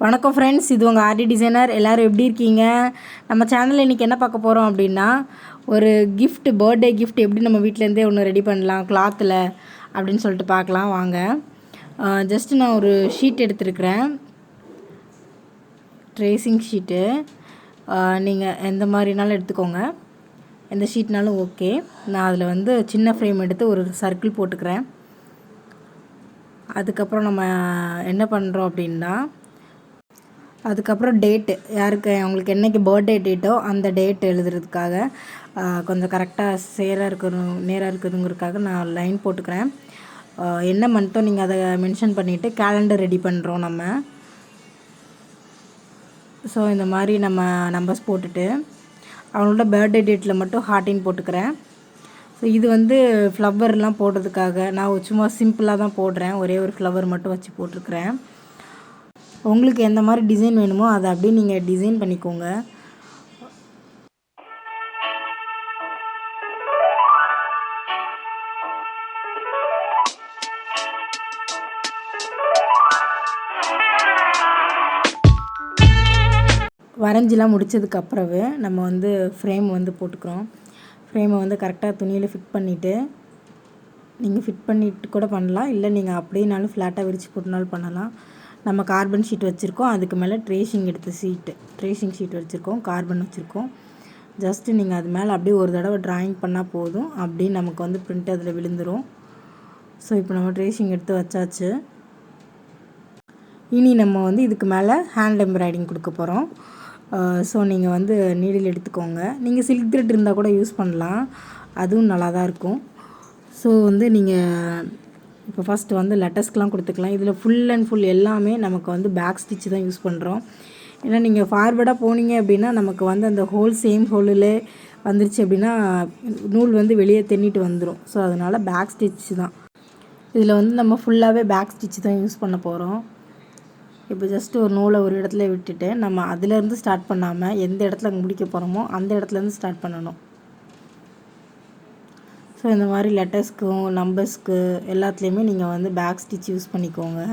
வணக்கம் ஃப்ரெண்ட்ஸ், இது உங்கள் ஆர்டி டிசைனர். எல்லோரும் எப்படி இருக்கீங்க? நம்ம சேனலில் இன்றைக்கி என்ன பார்க்க போகிறோம் அப்படின்னா, ஒரு பர்த்டே கிஃப்ட் எப்படி நம்ம வீட்டிலேருந்தே ஒன்று ரெடி பண்ணலாம் கிளாத்தில் அப்படின்னு சொல்லிட்டு பார்க்கலாம் வாங்க. ஜஸ்ட்டு நான் ஒரு ஷீட் எடுத்துருக்கிறேன், ட்ரேசிங் ஷீட்டு. நீங்கள் எந்த மாதிரினாலும் எடுத்துக்கோங்க, எந்த ஷீட்னாலும் ஓகே. நான் அதில் சின்ன ஃப்ரேம் எடுத்து ஒரு சர்க்கிள் போட்டுக்கிறேன். அதுக்கப்புறம் நம்ம என்ன பண்ணுறோம் அப்படின்னா, அதுக்கப்புறம் டேட்டு, யாருக்கு அவங்களுக்கு என்றைக்கு பர்த்டே டேட்டோ அந்த டேட் எழுதுறதுக்காக கொஞ்சம் கரெக்டாக நேராக இருக்குதுங்கிறதுக்காக நான் லைன் போட்டுக்கிறேன். என்ன மந்த்தோ நீங்கள் அதை மென்ஷன் பண்ணிவிட்டு கேலண்டர் ரெடி பண்ணுறோம் நம்ம. ஸோ இந்த மாதிரி நம்ம நம்பர்ஸ் போட்டுட்டு அவங்களோட பர்த்டே டேட்டில் மட்டும் ஹார்ட்டின் போட்டுக்கிறேன். ஸோ இது ஃப்ளவர்லாம் போடுறதுக்காக நான் சும்மா சிம்பிளாக தான் போடுறேன், ஒரே ஒரு ஃப்ளவர் மட்டும் வச்சு போட்டிருக்கிறேன். உங்களுக்கு எந்த மாதிரி டிசைன் வேணுமோ அதை அப்படியே நீங்கள் டிசைன் பண்ணிக்கோங்க. வரைஞ்சிலாம் முடித்ததுக்கப்புறவு நம்ம ஃப்ரேம் போட்டுக்கிறோம். ஃப்ரேமை கரெக்டாக துணியில் ஃபிட் பண்ணிவிட்டு, நீங்கள் ஃபிட் பண்ணிவிட்டு கூட பண்ணலாம், இல்லை நீங்கள் அப்படியேனாலும் ஃப்ளாட்டாக விரித்து போட்டுனாலும் பண்ணலாம். நம்ம கார்பன் ஷீட் வச்சுருக்கோம், அதுக்கு மேலே ட்ரேசிங் ஷீட் வச்சுருக்கோம், கார்பன் வச்சுருக்கோம். ஜஸ்ட்டு நீங்கள் அது மேலே அப்படியே ஒரு தடவை ட்ராயிங் பண்ணால் போதும், அப்படியே நமக்கு பிரிண்ட் அதில் விழுந்துடும். ஸோ இப்போ நம்ம ட்ரேசிங் எடுத்து வச்சாச்சு. இனி நம்ம இதுக்கு மேலே ஹேண்ட் எம்ப்ராய்டிங் கொடுக்க போகிறோம். ஸோ நீங்கள் நீடில் எடுத்துக்கோங்க. நீங்கள் சில்க் த்ரெட் இருந்தால் கூட யூஸ் பண்ணலாம், அதுவும் நல்லா தான் இருக்கும். ஸோ நீங்கள் இப்போ ஃபஸ்ட்டு லெட்டர்ஸ்க்கெலாம் கொடுத்துக்கலாம். இதில் ஃபுல் அண்ட் ஃபுல் எல்லாமே நமக்கு பேக் ஸ்டிச் தான் யூஸ் பண்ணுறோம். ஏன்னா நீங்கள் ஃபார்வர்டாக போனீங்க அப்படின்னா நமக்கு அந்த ஹோல் சேம் ஹோலில் வந்துருச்சு அப்படின்னா நூல் வெளியே தென்னிட்டு வந்துடும். ஸோ அதனால் பேக் ஸ்டிச் தான் இதில் நம்ம ஃபுல்லாகவே பேக் ஸ்டிச் தான் யூஸ் பண்ண போகிறோம். இப்போ ஜஸ்ட்டு ஒரு நூலை ஒரு இடத்துல விட்டுட்டு நம்ம அதிலேருந்து ஸ்டார்ட் பண்ணாமல் எந்த இடத்துல முடிக்க போகிறோமோ அந்த இடத்துலேருந்து ஸ்டார்ட் பண்ணணும். ஸோ இந்த மாதிரி லெட்டர்ஸ்க்கும் நம்பர்ஸ்க்கு எல்லாத்துலேயுமே நீங்கள் பேக் ஸ்டிச் யூஸ் பண்ணிக்கோங்க.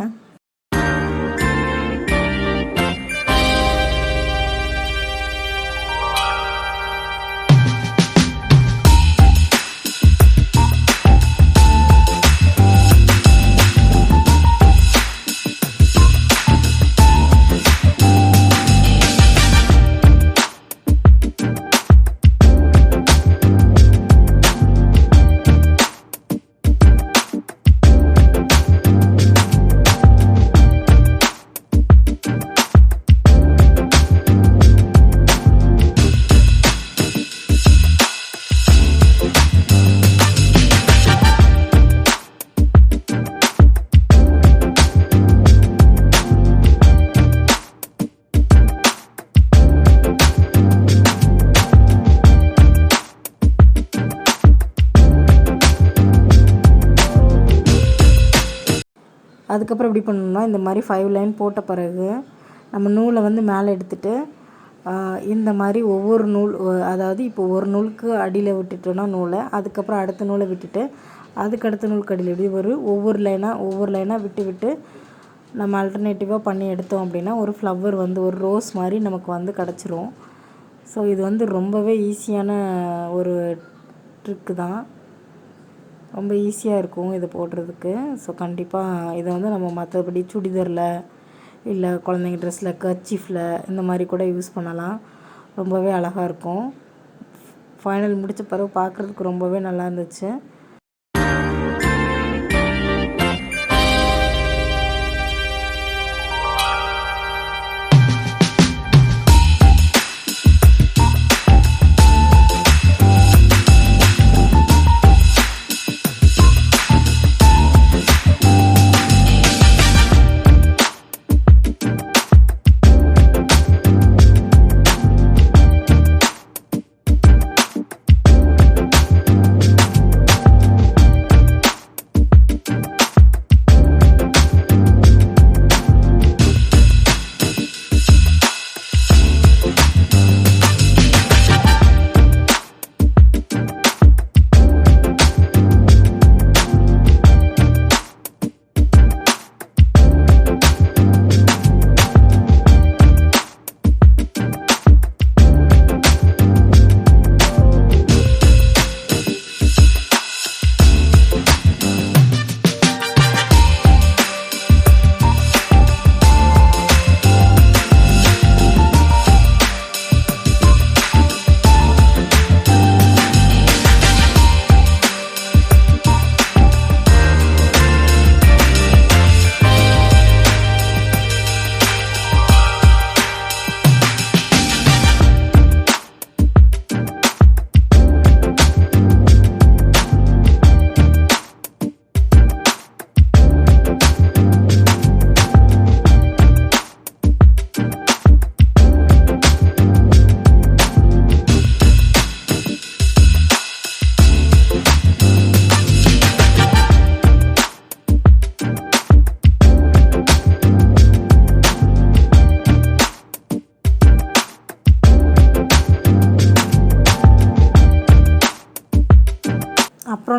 அதுக்கப்புறம் எப்படி பண்ணணும்னா, இந்த மாதிரி 5 லைன் போட்ட பிறகு நம்ம நூலை மேலே எடுத்துகிட்டு இந்த மாதிரி ஒவ்வொரு நூல், அதாவது இப்போ ஒரு நூலுக்கு அடியில் விட்டுட்டோன்னா நூலை, அதுக்கப்புறம் அடுத்த நூலை விட்டுட்டு அதுக்கடுத்த நூலுக்கு அடியில் எப்படி ஒவ்வொரு லைனாக விட்டு நம்ம ஆல்டர்னேட்டிவாக பண்ணி எடுத்தோம் அப்படின்னா ஒரு ஃப்ளவர் ஒரு ரோஸ் மாதிரி நமக்கு கிடச்சிரும். ஸோ இது ரொம்பவே ஈஸியான ஒரு ட்ரிக்கு தான், ரொம்ப ஈஸியாக இருக்கும் இது போடுறதுக்கு. ஸோ கண்டிப்பாக இதை நம்ம மற்றபடி சுடிதாரில் இல்லை குழந்தைங்க ட்ரெஸ்ஸில் கர்ச்சீஃபில் இந்த மாதிரி கூட யூஸ் பண்ணலாம், ரொம்பவே அழகாக இருக்கும். ஃபைனல் முடித்த பிறகு பார்க்குறதுக்கு ரொம்பவே நல்லா இருந்துச்சு.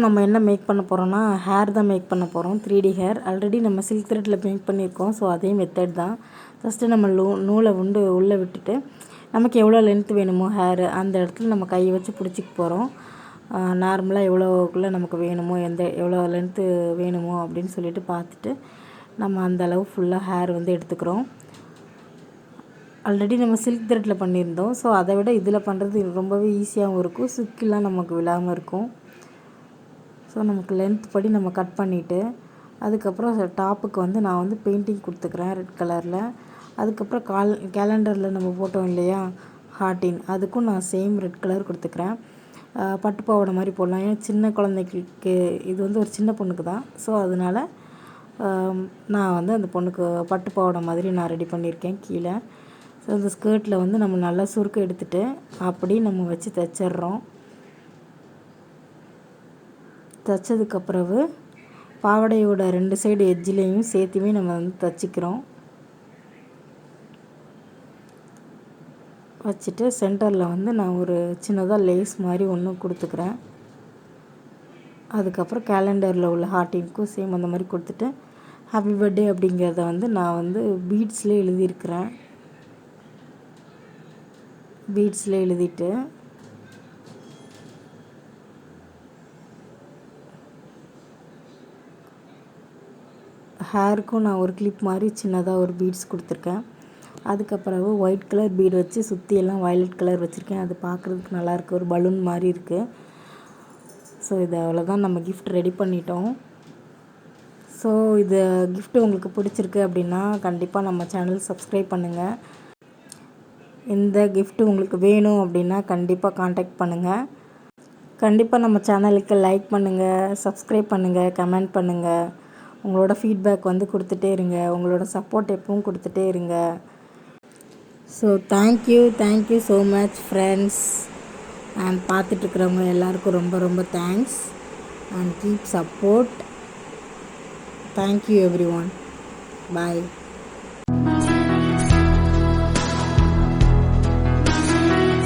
நம்ம என்ன மேக் பண்ண போகிறோம்னா ஹேர் தான் மேக் பண்ண போகிறோம். 3D ஹேர் ஆல்ரெடி நம்ம சில்க் த்ரெட்டில் மேக் பண்ணியிருக்கோம். ஸோ அதே மெத்தட் தான். ஃபஸ்ட்டு நம்ம நூலை உள்ளே விட்டுட்டு நமக்கு எவ்வளோ லென்த் வேணுமோ ஹேரு அந்த இடத்துல நம்ம கையை வச்சு பிடிச்சிக்க போகிறோம். நார்மலாக எவ்வளோக்குள்ளே நமக்கு வேணுமோ எவ்வளோ லென்த்து வேணுமோ அப்படின்னு சொல்லிட்டு பார்த்துட்டு நம்ம அந்த அளவு ஃபுல்லாக ஹேர் எடுத்துக்கிறோம். ஆல்ரெடி நம்ம சில்க் த்ரெட்டில் பண்ணியிருந்தோம். ஸோ அதை விட இதில் பண்ணுறது ரொம்பவே ஈஸியாகவும் இருக்கும். சிக்கெலாம் நமக்கு விழாமல் இருக்கும். ஸோ நமக்கு லென்த் படி நம்ம கட் பண்ணிவிட்டு அதுக்கப்புறம் டாப்புக்கு நான் பெயிண்டிங் கொடுத்துக்கிறேன் ரெட் கலரில். அதுக்கப்புறம் கேலண்டரில் நம்ம போட்டோம் இல்லையா ஹார்ட்டின், அதுக்கும் நான் சேம் ரெட் கலர் கொடுத்துக்கிறேன். பட்டு பாவாடை மாதிரி போடலாம். ஏன்னா சின்ன குழந்தைகளுக்கு இது ஒரு சின்ன பொண்ணுக்கு தான். ஸோ அதனால் நான் அந்த பொண்ணுக்கு பட்டு பாவாடை மாதிரி நான் ரெடி பண்ணியிருக்கேன் கீழே. ஸோ அந்த ஸ்கர்ட்டில் நம்ம நல்லா சுருக்கம் எடுத்துகிட்டு அப்படி நம்ம வச்சு தைச்சிட்றோம். தைச்சதுக்கப்புறவு பாவாடையோட 2 சைடு எட்ஜ்லேயும் சேர்த்துமே நம்ம தைச்சிக்கிறோம். வச்சுட்டு சென்டரில் நான் ஒரு சின்னதாக லேஸ் மாதிரி ஒன்று கொடுத்துக்கிறேன். அதுக்கப்புறம் கேலண்டரில் உள்ள ஹார்ட்டினுக்கும் சேம் அந்த மாதிரி கொடுத்துட்டு ஹாப்பி பர்த்டே அப்படிங்கிறத நான் பீட்ஸில் எழுதியிருக்கிறேன். பீட்ஸில் எழுதிட்டு ஹேருக்கும் நான் ஒரு கிளிப் மாதிரி சின்னதாக ஒரு பீட்ஸ் கொடுத்துருக்கேன். அதுக்கப்புறம் ஒயிட் கலர் பீடு வச்சு சுற்றியெல்லாம் வயலட் கலர் வச்சுருக்கேன். அது பார்க்குறதுக்கு நல்லாயிருக்கு, ஒரு பலூன் மாதிரி இருக்குது. ஸோ இது அவ்வளோதான், நம்ம கிஃப்ட் ரெடி பண்ணிட்டோம். ஸோ இது கிஃப்ட்டு உங்களுக்கு பிடிச்சிருக்கு அப்படின்னா கண்டிப்பாக நம்ம சேனல் சப்ஸ்கிரைப் பண்ணுங்கள். இந்த கிஃப்ட்டு உங்களுக்கு வேணும் அப்படின்னா கண்டிப்பாக காண்டாக்ட் பண்ணுங்கள். கண்டிப்பாக நம்ம சேனலுக்கு லைக் பண்ணுங்கள், சப்ஸ்கிரைப் பண்ணுங்கள், கமெண்ட் பண்ணுங்கள். உங்களோட ஃபீட்பேக் கொடுத்துட்டே இருங்க. உங்களோட சப்போர்ட் எப்பவும் கொடுத்துட்டே இருங்க. So thank you so much friends. And பார்த்துட்ருக்கிறவங்க எல்லாருக்கும் ரொம்ப ரொம்ப thanks. And keep support. Thank you everyone. Bye.